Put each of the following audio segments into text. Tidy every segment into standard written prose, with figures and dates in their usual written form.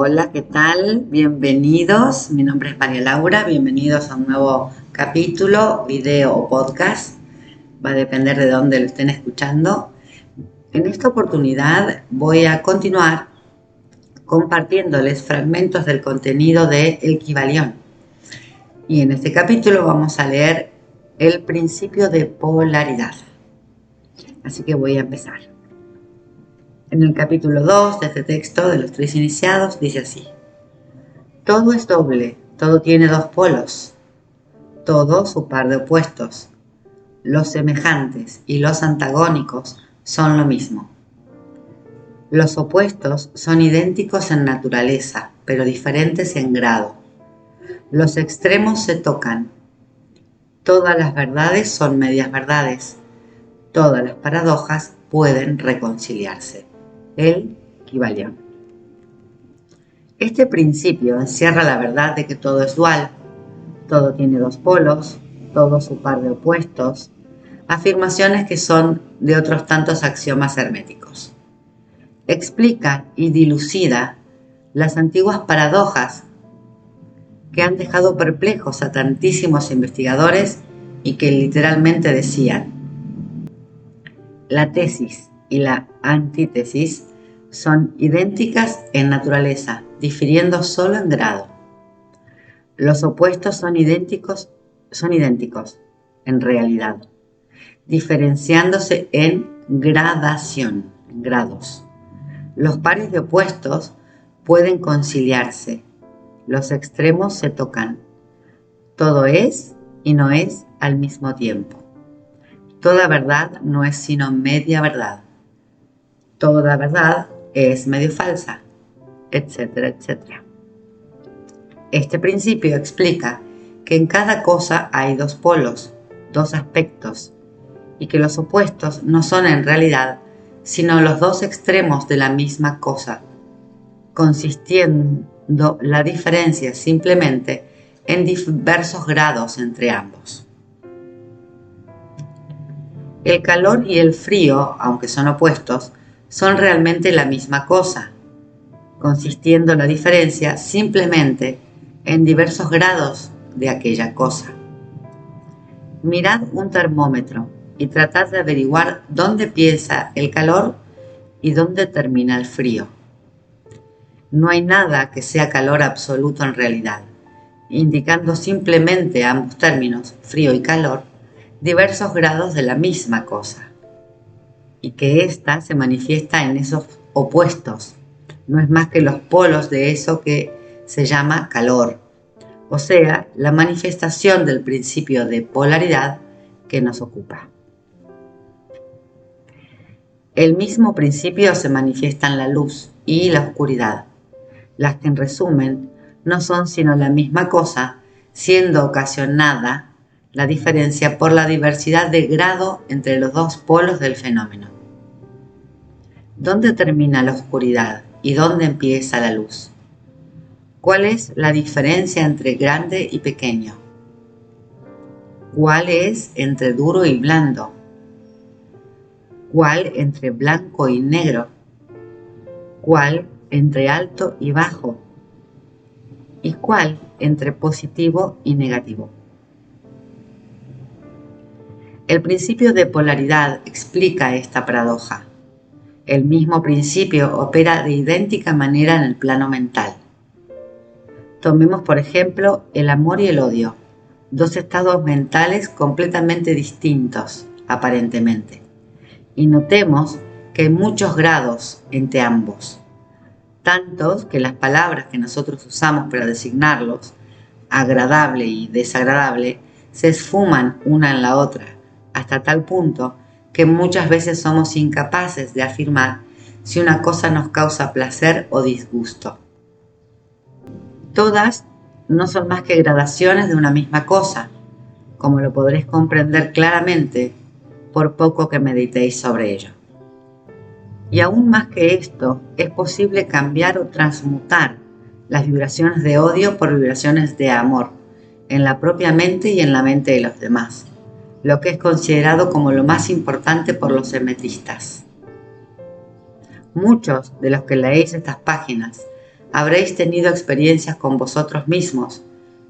Hola, ¿qué tal? Bienvenidos. Mi nombre es María Laura. Bienvenidos a un nuevo capítulo, video o podcast. Va a depender de dónde lo estén escuchando. En esta oportunidad voy a continuar compartiéndoles fragmentos del contenido de El Kybalión. Y en este capítulo vamos a leer el principio de polaridad. Así que voy a empezar. En el capítulo 2 de este texto de los 3 iniciados dice así: todo es doble, todo tiene dos polos, todo su par de opuestos. Los semejantes y los antagónicos son lo mismo. Los opuestos son idénticos en naturaleza, pero diferentes en grado. Los extremos se tocan. Todas las verdades son medias verdades. Todas las paradojas pueden reconciliarse. El Kybalión. Este principio encierra la verdad de que todo es dual, todo tiene dos polos, todo su par de opuestos, afirmaciones que son de otros tantos axiomas herméticos. Explica y dilucida las antiguas paradojas que han dejado perplejos a tantísimos investigadores y que literalmente decían: la tesis y la antítesis son idénticas en naturaleza, difiriendo solo en grado. Los opuestos son idénticos en realidad, diferenciándose en gradación, en grados. Los pares de opuestos pueden conciliarse, los extremos se tocan. Todo es y no es al mismo tiempo. Toda verdad no es sino media verdad. Toda verdad es medio falsa, etcétera, etcétera. Este principio explica que en cada cosa hay dos polos, dos aspectos, y que los opuestos no son en realidad sino los dos extremos de la misma cosa, consistiendo la diferencia simplemente en diversos grados entre ambos. El calor y el frío, aunque son opuestos, son realmente la misma cosa, consistiendo la diferencia simplemente en diversos grados de aquella cosa. Mirad un termómetro y tratad de averiguar dónde empieza el calor y dónde termina el frío. No hay nada que sea calor absoluto en realidad, indicando simplemente a ambos términos, frío y calor, diversos grados de la misma cosa, y que ésta se manifiesta en esos opuestos. No es más que los polos de eso que se llama calor, o sea, la manifestación del principio de polaridad que nos ocupa. El mismo principio se manifiesta en la luz y la oscuridad, las que en resumen no son sino la misma cosa, siendo ocasionada la diferencia por la diversidad de grado entre los dos polos del fenómeno. ¿Dónde termina la oscuridad y dónde empieza la luz? ¿Cuál es la diferencia entre grande y pequeño? ¿Cuál es entre duro y blando? ¿Cuál entre blanco y negro? ¿Cuál entre alto y bajo? ¿Y cuál entre positivo y negativo? El principio de polaridad explica esta paradoja. El mismo principio opera de idéntica manera en el plano mental. Tomemos, por ejemplo, el amor y el odio, dos estados mentales completamente distintos, aparentemente. Y notemos que hay muchos grados entre ambos, tantos que las palabras que nosotros usamos para designarlos, agradable y desagradable, se esfuman una en la otra, hasta tal punto que muchas veces somos incapaces de afirmar si una cosa nos causa placer o disgusto. Todas no son más que gradaciones de una misma cosa, como lo podréis comprender claramente por poco que meditéis sobre ello. Y aún más que esto, es posible cambiar o transmutar las vibraciones de odio por vibraciones de amor en la propia mente y en la mente de los demás, lo que es considerado como lo más importante por los hermetistas. Muchos de los que leéis estas páginas habréis tenido experiencias con vosotros mismos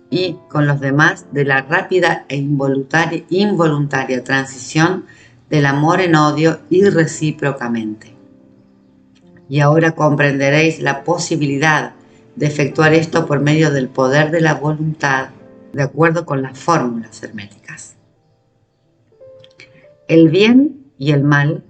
y con los demás de la rápida e involuntaria transición del amor en odio y recíprocamente. Y ahora comprenderéis la posibilidad de efectuar esto por medio del poder de la voluntad, de acuerdo con las fórmulas herméticas. El bien y el mal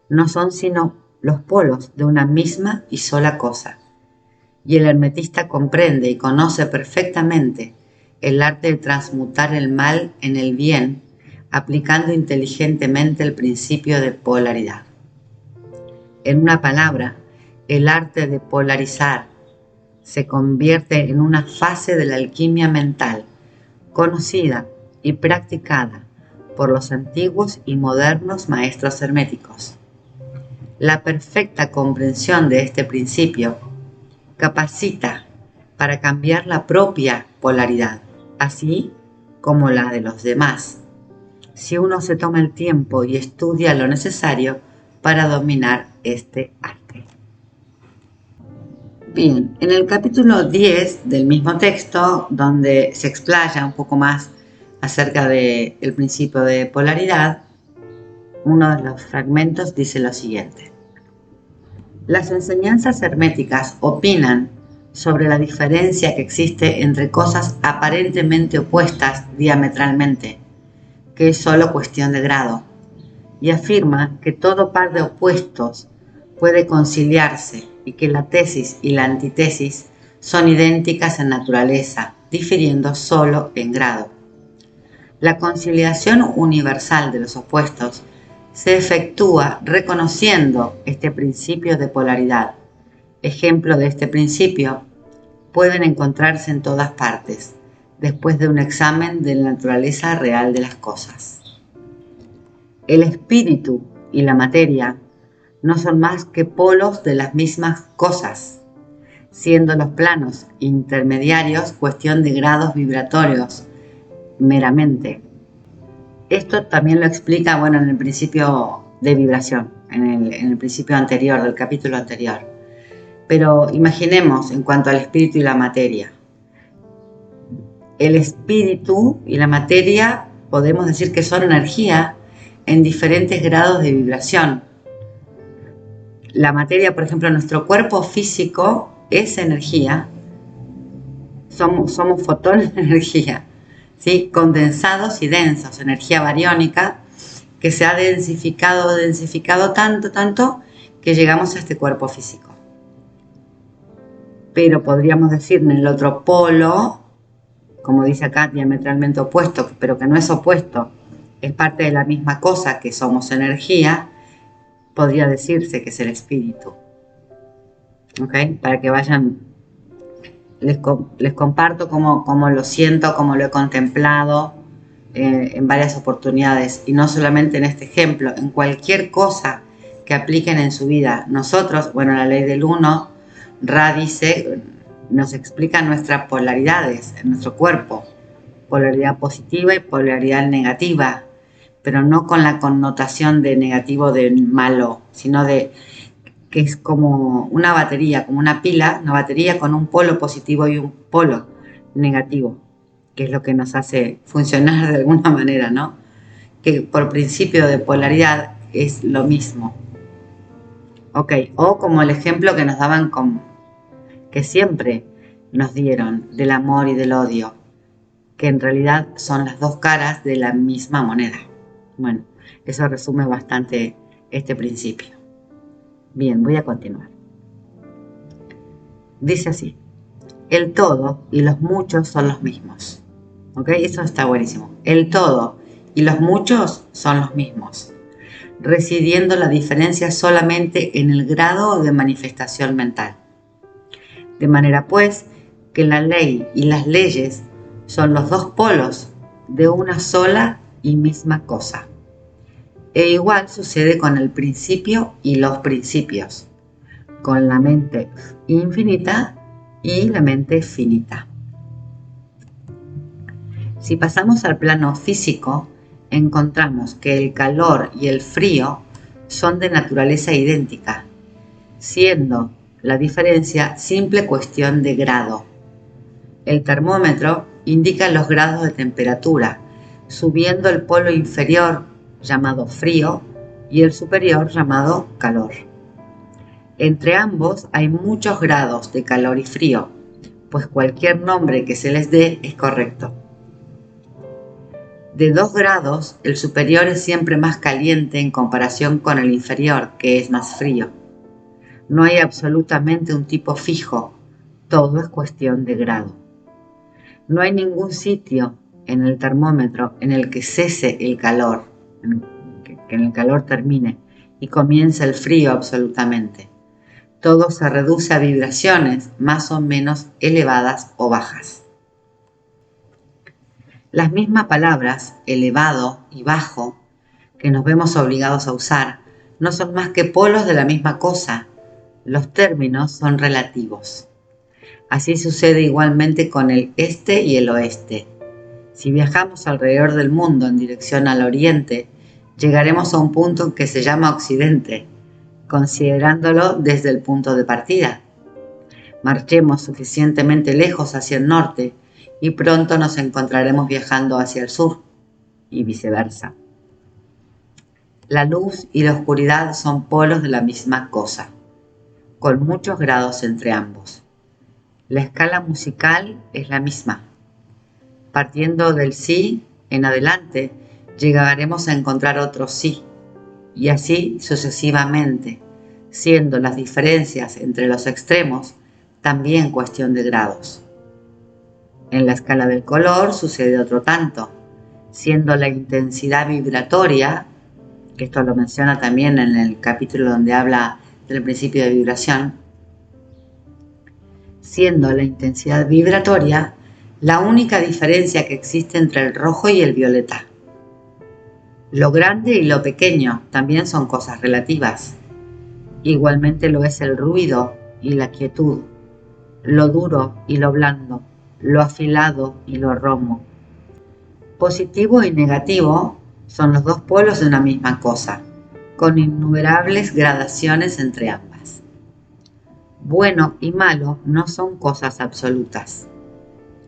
no son sino los polos de una misma y sola cosa, y el hermetista comprende y conoce perfectamente el arte de transmutar el mal en el bien, aplicando inteligentemente el principio de polaridad. En una palabra, el arte de polarizar se convierte en una fase de la alquimia mental, conocida y practicada por los antiguos y modernos maestros herméticos. La perfecta comprensión de este principio capacita para cambiar la propia polaridad, así como la de los demás, si uno se toma el tiempo y estudia lo necesario para dominar este arte. Bien, en el capítulo 10 del mismo texto, donde se explaya un poco más acerca del principio de polaridad, uno de los fragmentos dice lo siguiente: las enseñanzas herméticas opinan sobre la diferencia que existe entre cosas aparentemente opuestas diametralmente, que es solo cuestión de grado, y afirma que todo par de opuestos puede conciliarse y que la tesis y la antítesis son idénticas en naturaleza, difiriendo solo en grado. La conciliación universal de los opuestos se efectúa reconociendo este principio de polaridad. Ejemplos de este principio pueden encontrarse en todas partes, después de un examen de la naturaleza real de las cosas. El espíritu y la materia no son más que polos de las mismas cosas, siendo los planos intermediarios cuestión de grados vibratorios meramente. Esto también lo explica, en el principio de vibración, en el principio anterior, del capítulo anterior. Pero imaginemos en cuanto al espíritu y la materia. El espíritu y la materia podemos decir que son energía en diferentes grados de vibración. La materia, por ejemplo, nuestro cuerpo físico es energía. Somos fotones de energía, ¿sí? Condensados y densos, energía bariónica que se ha densificado tanto que llegamos a este cuerpo físico. Pero podríamos decir en el otro polo, como dice acá, diametralmente opuesto, pero que no es opuesto, es parte de la misma cosa, que somos energía, podría decirse que es el espíritu. ¿Ok? Para que vayan, les comparto cómo lo siento, cómo lo he contemplado en varias oportunidades, y no solamente en este ejemplo, en cualquier cosa que apliquen en su vida. Nosotros, la ley del 1, Ra dice, nos explica nuestras polaridades en nuestro cuerpo, polaridad positiva y polaridad negativa, pero no con la connotación de negativo, de malo, sino de que es como una batería, como una pila, una batería con un polo positivo y un polo negativo, que es lo que nos hace funcionar de alguna manera, ¿no? Que por principio de polaridad es lo mismo. Ok, o como el ejemplo que nos daban, que siempre nos dieron, del amor y del odio, que en realidad son las dos caras de la misma moneda. Bueno, eso resume bastante este principio. Bien, voy a continuar. Dice así: el todo y los muchos son los mismos. ¿Ok? Eso está buenísimo. El todo y los muchos son los mismos, residiendo la diferencia solamente en el grado de manifestación mental. De manera pues que la ley y las leyes son los dos polos de una sola y misma cosa. E igual sucede con el principio y los principios, con la mente infinita y la mente finita. Si pasamos al plano físico, encontramos que el calor y el frío son de naturaleza idéntica, siendo la diferencia simple cuestión de grado. El termómetro indica los grados de temperatura, subiendo el polo inferior, llamado frío, y el superior, llamado calor. Entre ambos hay muchos grados de calor y frío, pues cualquier nombre que se les dé es correcto. De 2 grados, el superior es siempre más caliente en comparación con el inferior, que es más frío. No hay absolutamente un tipo fijo, todo es cuestión de grado. No hay ningún sitio en el termómetro en el que cese el calor, que en el calor termine y comience el frío absolutamente. Todo se reduce a vibraciones más o menos elevadas o bajas. Las mismas palabras, elevado y bajo, que nos vemos obligados a usar, no son más que polos de la misma cosa. Los términos son relativos. Así sucede igualmente con el este y el oeste. Si viajamos alrededor del mundo en dirección al oriente, llegaremos a un punto que se llama occidente, considerándolo desde el punto de partida. Marchemos suficientemente lejos hacia el norte y pronto nos encontraremos viajando hacia el sur, y viceversa. La luz y la oscuridad son polos de la misma cosa, con muchos grados entre ambos. La escala musical es la misma. Partiendo del sí en adelante, llegaremos a encontrar otro sí, y así sucesivamente, siendo las diferencias entre los extremos también cuestión de grados. En la escala del color sucede otro tanto, siendo la intensidad vibratoria, que esto lo menciona también en el capítulo donde habla del principio de vibración, siendo la intensidad vibratoria la única diferencia que existe entre el rojo y el violeta. Lo grande y lo pequeño también son cosas relativas. Igualmente lo es el ruido y la quietud, lo duro y lo blando, lo afilado y lo romo. Positivo y negativo son los dos polos de una misma cosa, con innumerables gradaciones entre ambas. Bueno y malo no son cosas absolutas.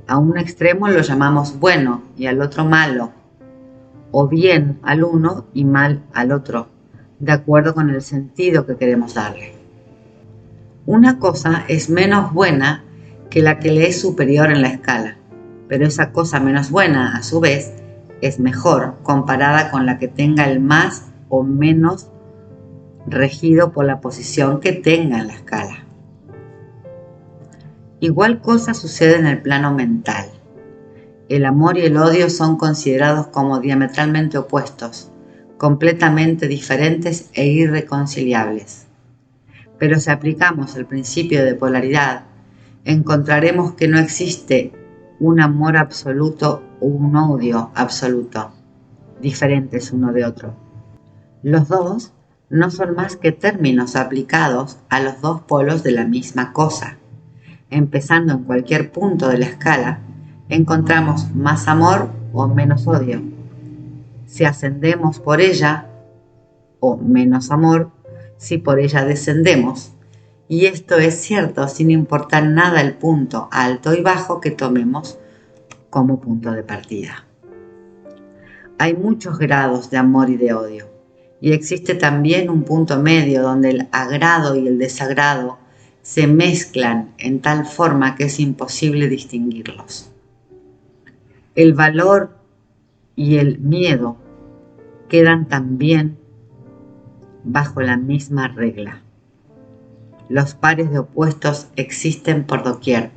A un extremo lo llamamos bueno y al otro malo, o bien al uno y mal al otro, de acuerdo con el sentido que queremos darle. Una cosa es menos buena que la que le es superior en la escala, pero esa cosa menos buena, a su vez, es mejor comparada con la que tenga el más o menos regido por la posición que tenga en la escala. Igual cosa sucede en el plano mental. El amor y el odio son considerados como diametralmente opuestos, completamente diferentes e irreconciliables. Pero si aplicamos el principio de polaridad, encontraremos que no existe un amor absoluto o un odio absoluto, diferentes uno de otro. Los dos no son más que términos aplicados a los dos polos de la misma cosa. Empezando en cualquier punto de la escala, encontramos más amor o menos odio. Si ascendemos por ella, o menos amor, si por ella descendemos. Y esto es cierto sin importar nada el punto alto y bajo que tomemos como punto de partida. Hay muchos grados de amor y de odio, y existe también un punto medio donde el agrado y el desagrado se mezclan en tal forma que es imposible distinguirlos. El valor y el miedo quedan también bajo la misma regla. Los pares de opuestos existen por doquier.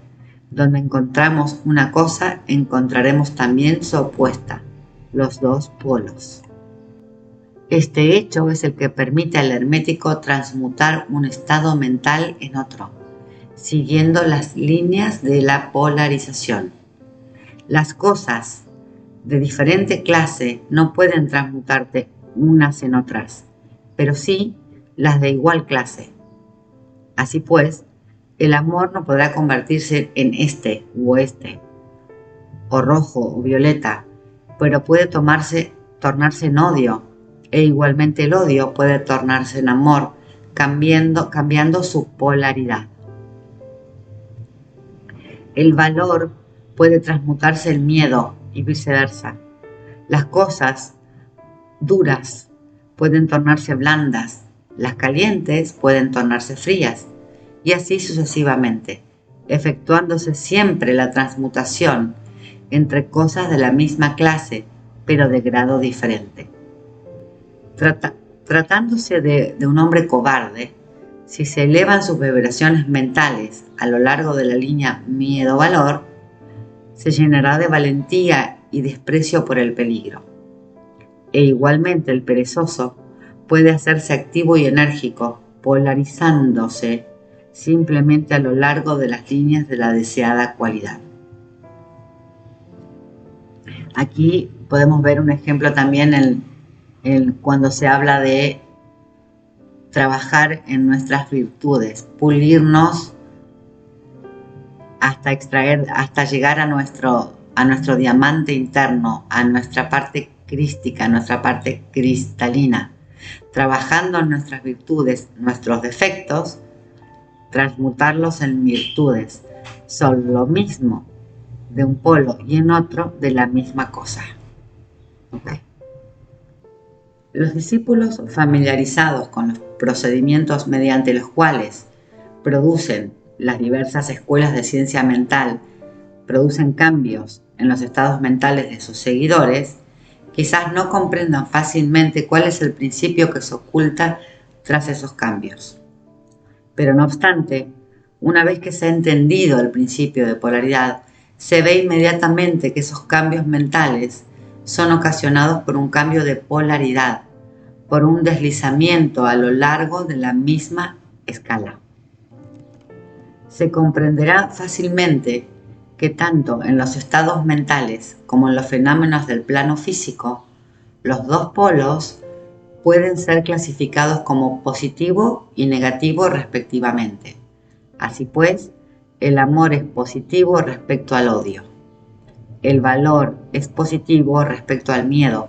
Donde encontramos una cosa, encontraremos también su opuesta, los dos polos. Este hecho es el que permite al hermético transmutar un estado mental en otro, siguiendo las líneas de la polarización. Las cosas de diferente clase no pueden transmutarse unas en otras, pero sí las de igual clase. Así pues, el amor no podrá convertirse en este u oeste, o rojo o violeta, pero puede tornarse en odio, e igualmente el odio puede tornarse en amor, cambiando su polaridad. El valor puede transmutarse en miedo y viceversa. Las cosas duras pueden tornarse blandas, las calientes pueden tornarse frías, y así sucesivamente, efectuándose siempre la transmutación entre cosas de la misma clase, pero de grado diferente. Tratándose de un hombre cobarde, si se elevan sus vibraciones mentales a lo largo de la línea miedo-valor, se llenará de valentía y desprecio por el peligro. E igualmente el perezoso puede hacerse activo y enérgico, polarizándose simplemente a lo largo de las líneas de la deseada cualidad. Aquí podemos ver un ejemplo también cuando se habla de trabajar en nuestras virtudes, pulirnos hasta llegar a nuestro diamante interno, a nuestra parte crística, a nuestra parte cristalina, trabajando en nuestras virtudes, nuestros defectos, transmutarlos en virtudes. Son lo mismo de un polo y en otro de la misma cosa. ¿Okay? Los discípulos familiarizados con los procedimientos mediante los cuales producen las diversas escuelas de ciencia mental, producen cambios en los estados mentales de sus seguidores, quizás no comprendan fácilmente cuál es el principio que se oculta tras esos cambios. Pero no obstante, una vez que se ha entendido el principio de polaridad, se ve inmediatamente que esos cambios mentales son ocasionados por un cambio de polaridad, por un deslizamiento a lo largo de la misma escala. Se comprenderá fácilmente que tanto en los estados mentales como en los fenómenos del plano físico, los dos polos pueden ser clasificados como positivo y negativo respectivamente. Así pues, el amor es positivo respecto al odio. El valor es positivo respecto al miedo.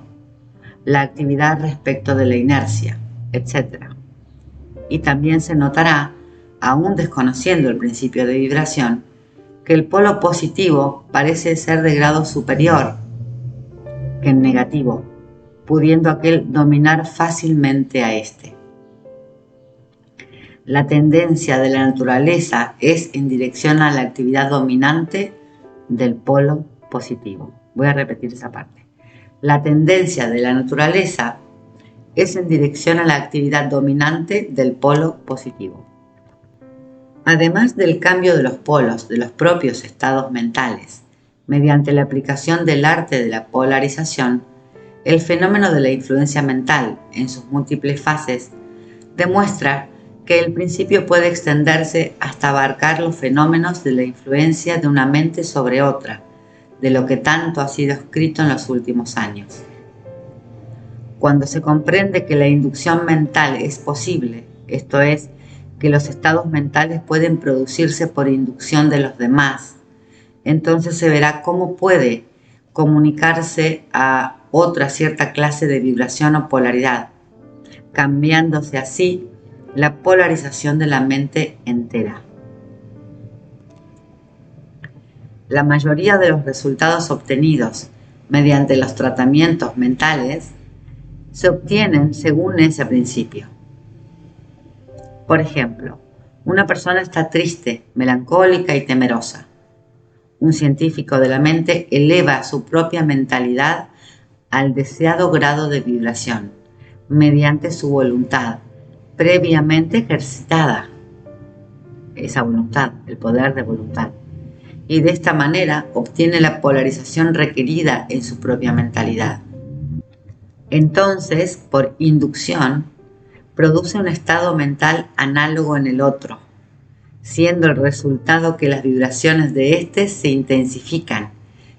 La actividad respecto de la inercia, etc. Y también se notará, aún desconociendo el principio de vibración, que el polo positivo parece ser de grado superior que el negativo, pudiendo aquel dominar fácilmente a este. La tendencia de la naturaleza es en dirección a la actividad dominante del polo positivo. Voy a repetir esa parte. La tendencia de la naturaleza es en dirección a la actividad dominante del polo positivo. Además del cambio de los polos de los propios estados mentales, mediante la aplicación del arte de la polarización, el fenómeno de la influencia mental en sus múltiples fases demuestra que el principio puede extenderse hasta abarcar los fenómenos de la influencia de una mente sobre otra, de lo que tanto ha sido escrito en los últimos años. Cuando se comprende que la inducción mental es posible, esto es, que los estados mentales pueden producirse por inducción de los demás, entonces se verá cómo puede comunicarse a otra cierta clase de vibración o polaridad, cambiándose así la polarización de la mente entera. La mayoría de los resultados obtenidos mediante los tratamientos mentales se obtienen según ese principio. Por ejemplo, una persona está triste, melancólica y temerosa. Un científico de la mente eleva su propia mentalidad al deseado grado de vibración mediante su voluntad, previamente ejercitada. Esa voluntad, el poder de voluntad. Y de esta manera obtiene la polarización requerida en su propia mentalidad. Entonces, por inducción, produce un estado mental análogo en el otro, siendo el resultado que las vibraciones de éste se intensifican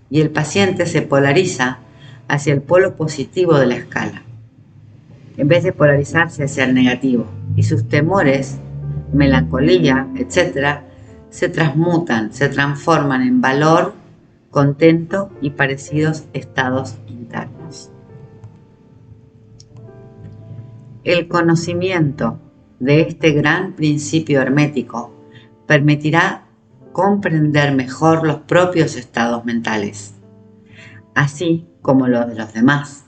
y el paciente se polariza hacia el polo positivo de la escala, en vez de polarizarse hacia el negativo, y sus temores, melancolía, etc., se transmutan, se transforman en valor, contento y parecidos estados internos. El conocimiento de este gran principio hermético permitirá comprender mejor los propios estados mentales, así como los de los demás,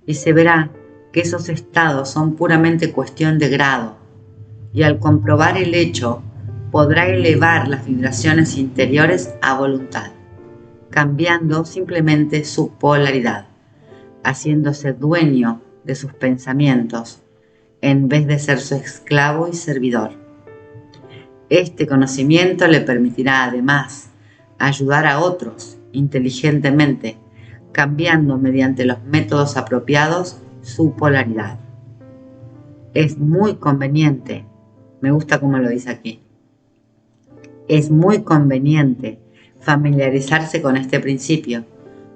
y se verá que esos estados son puramente cuestión de grado, y al comprobar el hecho podrá elevar las vibraciones interiores a voluntad, cambiando simplemente su polaridad, haciéndose dueño de sus pensamientos en vez de ser su esclavo y servidor. Este conocimiento le permitirá además ayudar a otros inteligentemente, cambiando mediante los métodos apropiados su polaridad. Es muy conveniente, me gusta como lo dice aquí, es muy conveniente familiarizarse con este principio,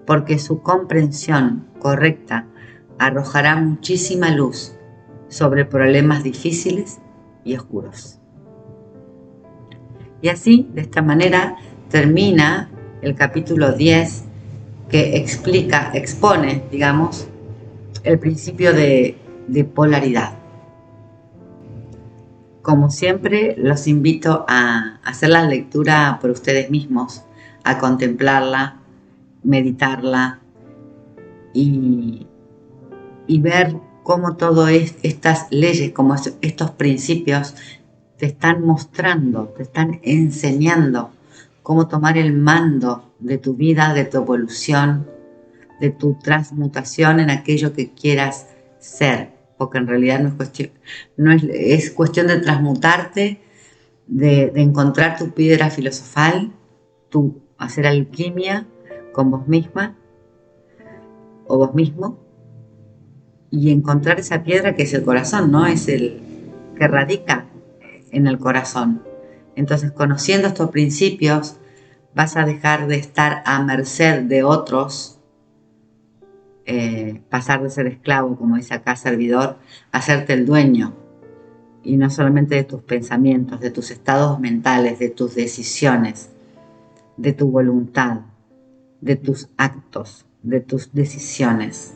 porque su comprensión correcta arrojará muchísima luz sobre problemas difíciles y oscuros. Y así, de esta manera, termina el capítulo 10 que expone, digamos, el principio de polaridad. Como siempre, los invito a hacer la lectura por ustedes mismos, a contemplarla, meditarla y ver cómo todas estas leyes, como estos principios, te están mostrando, te están enseñando cómo tomar el mando de tu vida, de tu evolución, de tu transmutación en aquello que quieras ser, porque en realidad es cuestión de transmutarte, de encontrar tu piedra filosofal, hacer alquimia con vos misma o vos mismo y encontrar esa piedra que es el corazón, ¿no? Es el que radica en el corazón. Entonces, conociendo estos principios, vas a dejar de estar a merced de otros, pasar de ser esclavo, como dice acá, servidor, a hacerte el dueño. Y no solamente de tus pensamientos, de tus estados mentales, de tus decisiones, de tu voluntad, de tus actos, de tus decisiones.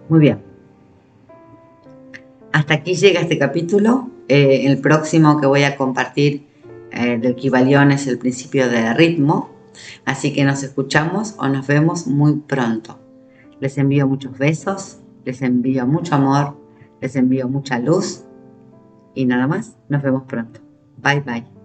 Muy bien. Hasta aquí llega este capítulo. El próximo que voy a compartir del Kybalión es el principio de ritmo. Así que nos escuchamos o nos vemos muy pronto. Les envío muchos besos, les envío mucho amor, les envío mucha luz y nada más. Nos vemos pronto. Bye bye.